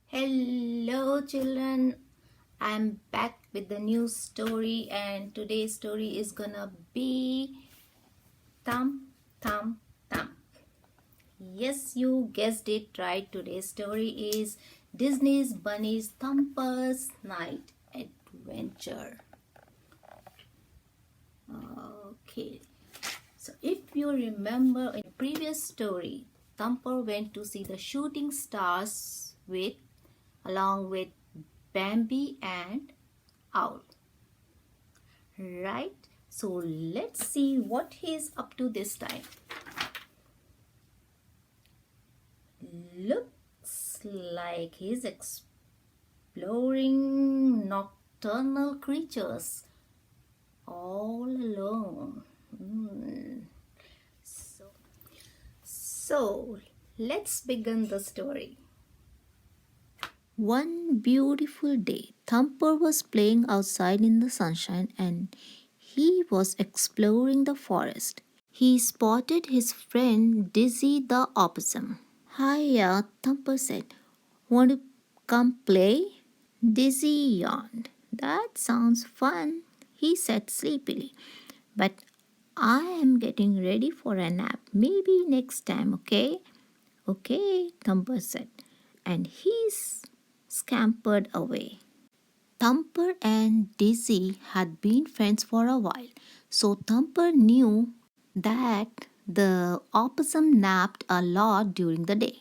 Hello, children. I'm back with the new story, and today's story is gonna be Thump, Thump, Thump. Yes, you guessed it right. Today's story is Disney's Bunnies Thumper's Night Adventure. Okay, so if you remember in previous story, Thumper went to see the shooting stars along with Bambi and Owl. Right? So let's see what he's up to this time. Looks like he's exploring nocturnal creatures all alone. So let's begin the story. One beautiful day, Thumper was playing outside in the sunshine and he was exploring the forest. He spotted his friend Dizzy the opossum. Hiya, Thumper said. Want to come play? Dizzy yawned. That sounds fun, he said sleepily. But I am getting ready for a nap. Maybe next time, okay? Okay, Thumper said. And he scampered away. Thumper and Dizzy had been friends for a while, so Thumper knew that the opossum napped a lot during the day.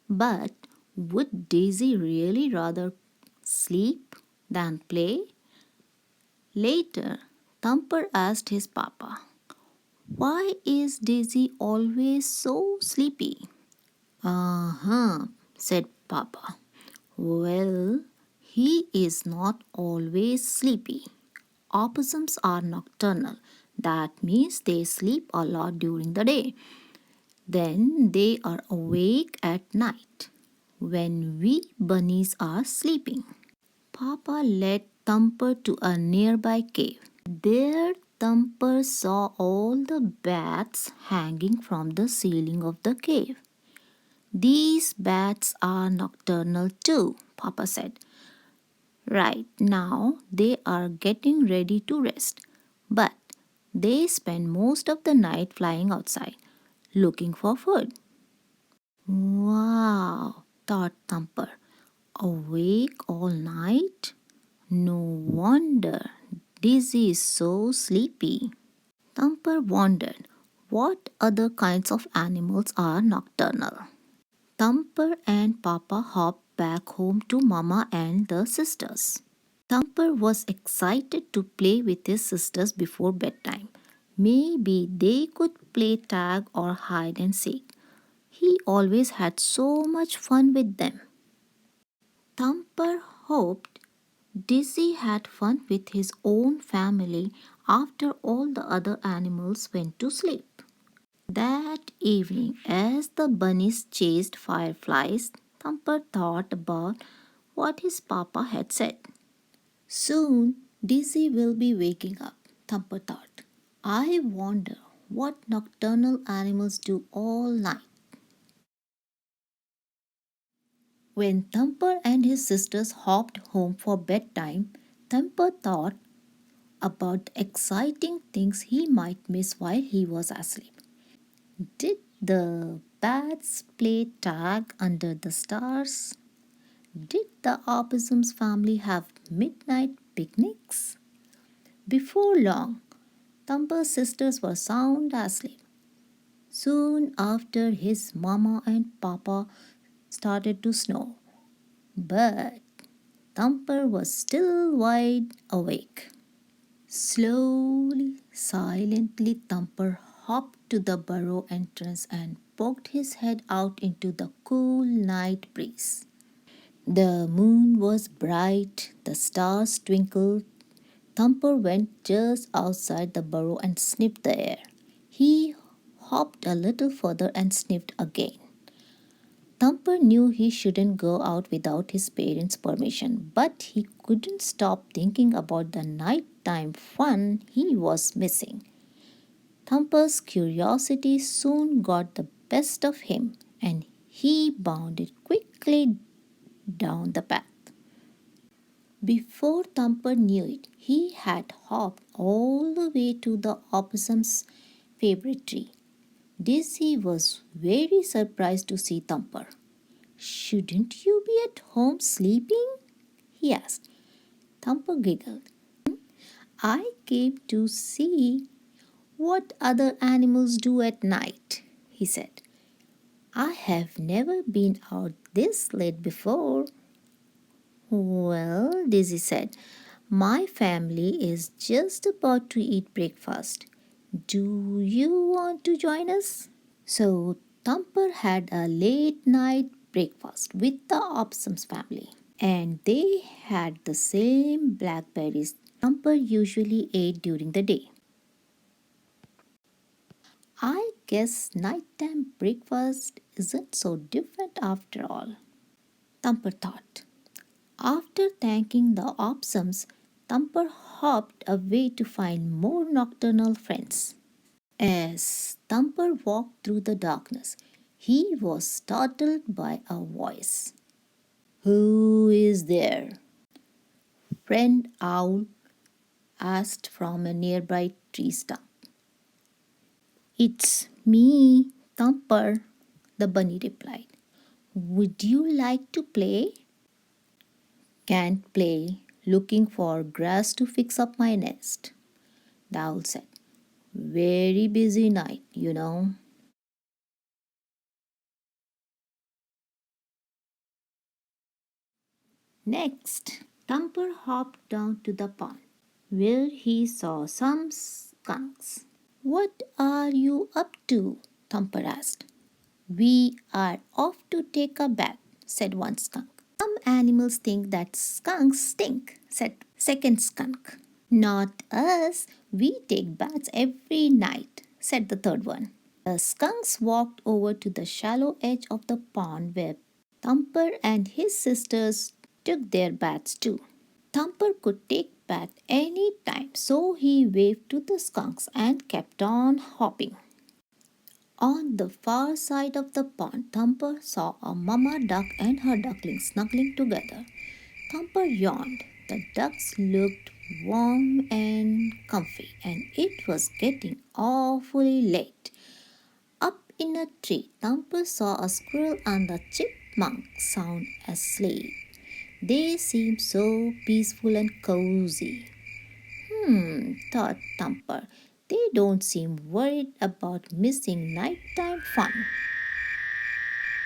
But would Daisy really rather sleep than play? Later, Thumper asked his papa, "Why is Daisy always so sleepy?" "Uh-huh," said Papa. "Well, he is not always sleepy. Opossums are nocturnal. That means they sleep a lot during the day. Then they are awake at night when we bunnies are sleeping." Papa led Thumper to a nearby cave. There, Thumper saw all the bats hanging from the ceiling of the cave. "These bats are nocturnal too," Papa said. "Right now they are getting ready to rest, but they spend most of the night flying outside, looking for food." "Wow," thought Thumper. "Awake all night? No wonder Dizzy is so sleepy." Thumper wondered what other kinds of animals are nocturnal. Thumper and Papa hopped back home to Mama and the sisters. Thumper was excited to play with his sisters before bedtime. Maybe they could play tag or hide and seek. He always had so much fun with them. Thumper hoped Dizzy had fun with his own family after all the other animals went to sleep. That evening, as the bunnies chased fireflies, Thumper thought about what his papa had said. "Soon, Dizzy will be waking up," Thumper thought. "I wonder what nocturnal animals do all night." When Thumper and his sisters hopped home for bedtime, Thumper thought about the exciting things he might miss while he was asleep. Did the bats play tag under the stars? Did the opossum's family have midnight picnics? Before long, Thumper's sisters were sound asleep. Soon after, his mama and papa started to snore. But Thumper was still wide awake. Slowly, silently, Thumper hopped to the burrow entrance and poked his head out into the cool night breeze. The moon was bright, the stars twinkled. Thumper went just outside the burrow and sniffed the air. He hopped a little further and sniffed again. Thumper knew he shouldn't go out without his parents' permission, but he couldn't stop thinking about the nighttime fun he was missing. Thumper's curiosity soon got the best of him, and he bounded quickly down the path. Before Thumper knew it, he had hopped all the way to the opossum's favorite tree. Daisy was very surprised to see Thumper. Shouldn't you be at home sleeping? He asked. Thumper giggled. I came to see what other animals do at night, he said. I have never been out this late before. Well, Daisy said, my family is just about to eat breakfast. Do you want to join us? So Thumper had a late night breakfast with the Opossum's family, and they had the same blackberries Thumper usually ate during the day. I guess nighttime breakfast isn't so different after all, Thumper thought. After thanking the Opossums, Thumper hopped away to find more nocturnal friends. As Thumper walked through the darkness, he was startled by a voice. Who is there? Friend Owl asked from a nearby tree stump. It's me, Thumper, the bunny replied. Would you like to play? Can't play. Looking for grass to fix up my nest, the owl said. Very busy night, you know. Next, Thumper hopped down to the pond, where he saw some skunks. What are you up to? Thumper asked. We are off to take a bath, said one skunk. Some animals think that skunks stink, said second skunk. Not us. We take baths every night, said the third one. The skunks walked over to the shallow edge of the pond where Thumper and his sisters took their baths too. Thumper could take bath any time, so he waved to the skunks and kept on hopping. On the far side of the pond, Thumper saw a mama duck and her ducklings snuggling together. Thumper yawned. The ducks looked warm and comfy, and it was getting awfully late. Up in a tree, Thumper saw a squirrel and a chipmunk sound asleep. They seemed so peaceful and cozy. Thought Thumper. They don't seem worried about missing nighttime fun.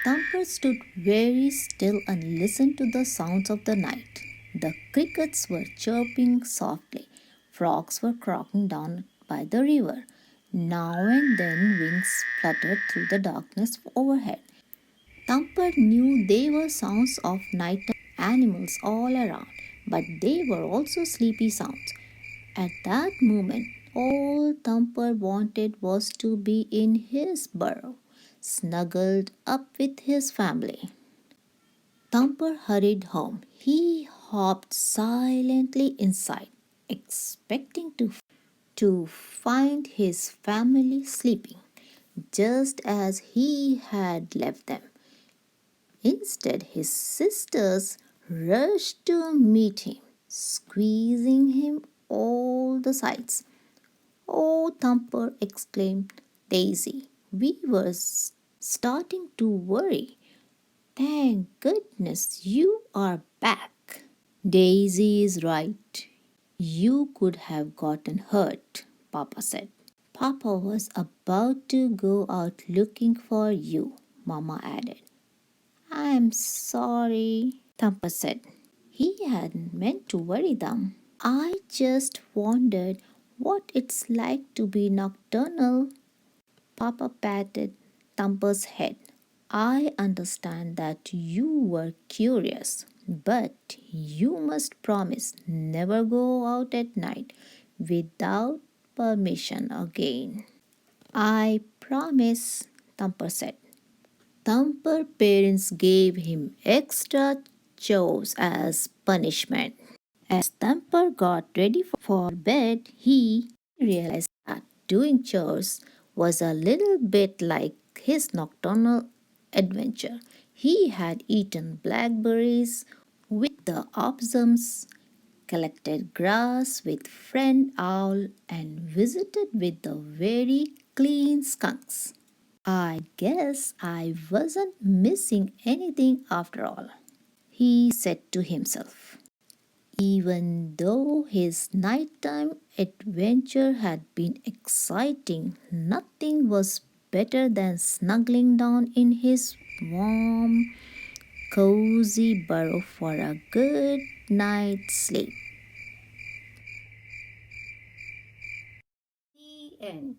Thumper stood very still and listened to the sounds of the night. The crickets were chirping softly. Frogs were croaking down by the river. Now and then wings fluttered through the darkness overhead. Thumper knew they were sounds of nighttime animals all around, but they were also sleepy sounds. At that moment, all Thumper wanted was to be in his burrow, snuggled up with his family. Thumper hurried home. He hopped silently inside, expecting to find his family sleeping, just as he had left them. Instead, his sisters rushed to meet him, squeezing him all the sides. Oh, Thumper, exclaimed Daisy. We were starting to worry. Thank goodness you are back. Daisy is right. You could have gotten hurt, Papa said. Papa was about to go out looking for you, Mama added. I'm sorry, Thumper said. He hadn't meant to worry them. I just wondered what it's like to be nocturnal. Papa patted Thumper's head. I understand that you were curious, but you must promise never go out at night without permission again. I promise, Thumper said. Thumper parents gave him extra chores as punishment. As Thumper got ready for bed, he realized that doing chores was a little bit like his nocturnal adventure. He had eaten blackberries with the opossums, collected grass with friend owl, and visited with the very clean skunks. I guess I wasn't missing anything after all, he said to himself. Even though his nighttime adventure had been exciting, nothing was better than snuggling down in his warm, cozy burrow for a good night's sleep. The end.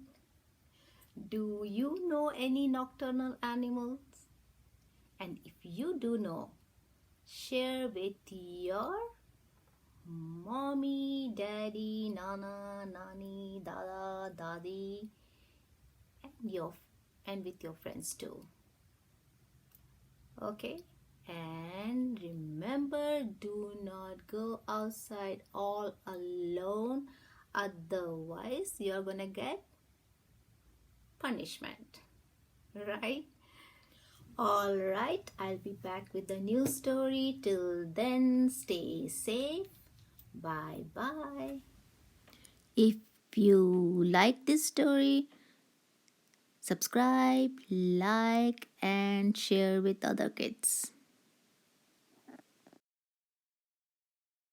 Do you know any nocturnal animals? And if you do know, share with your mommy, daddy, nana, nani, dada, dadi, and with your friends too. Okay? And remember, do not go outside all alone, otherwise you're gonna get punishment, right? All right, I'll be back with a new story. Till then, stay safe. Bye bye. If you like this story, subscribe, like, and share with other kids.